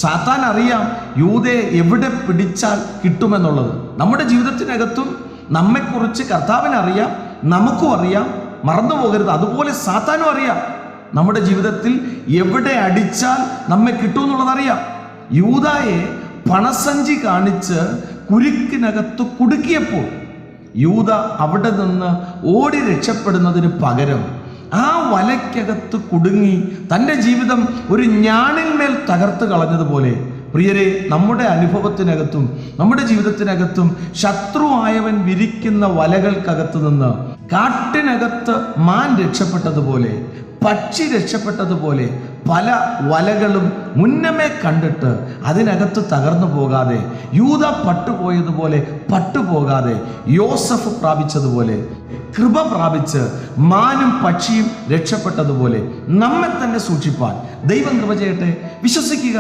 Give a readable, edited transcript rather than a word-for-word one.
സാത്താൻ അറിയാം യൂദയെ എവിടെ പിടിച്ചാൽ കിട്ടുമെന്നുള്ളത്. നമ്മുടെ ജീവിതത്തിനകത്തും നമ്മെക്കുറിച്ച് കർത്താവിനറിയാം, നമുക്കും അറിയാം. മറന്നു പോകരുത്. അതുപോലെ സാത്താനും അറിയാം നമ്മുടെ ജീവിതത്തിൽ എവിടെ അടിച്ചാൽ നമ്മെ കിട്ടുമെന്നുള്ളതറിയാം. യൂദായെ പണസഞ്ചി കാണിച്ച് കുരുക്കിനകത്ത് കുടുക്കിയപ്പോൾ യൂദ അവിടെ നിന്ന് ഓടി രക്ഷപ്പെടുന്നതിന് പകരം ആ വലയ്ക്കകത്ത് കുടുങ്ങി തൻ്റെ ജീവിതം ഒരു ഞാണിന്മേൽ തകർത്ത് കളഞ്ഞതുപോലെ, പ്രിയരെ, നമ്മുടെ അനുഭവത്തിനകത്തും നമ്മുടെ ജീവിതത്തിനകത്തും ശത്രുവായവൻ വിരിക്കുന്ന വലകൾക്കകത്ത് നിന്ന് കാട്ടിനകത്ത് മാൻ രക്ഷപ്പെട്ടതുപോലെ, പക്ഷി രക്ഷപ്പെട്ടതുപോലെ പല വലകളും മുന്നമേ കണ്ടിട്ട് അതിനകത്ത് തകർന്നു പോകാതെ, യൂദ പട്ടുപോയതുപോലെ പട്ടുപോകാതെ, യോസഫ് പ്രാപിച്ചതുപോലെ, കൃപ പ്രാപിച്ച് മാനും പക്ഷിയും രക്ഷപ്പെട്ടതുപോലെ നമ്മെ തന്നെ സൂക്ഷിപ്പാൻ ദൈവം കൃപ ചെയ്യട്ടെ. വിശ്വസിക്കുക.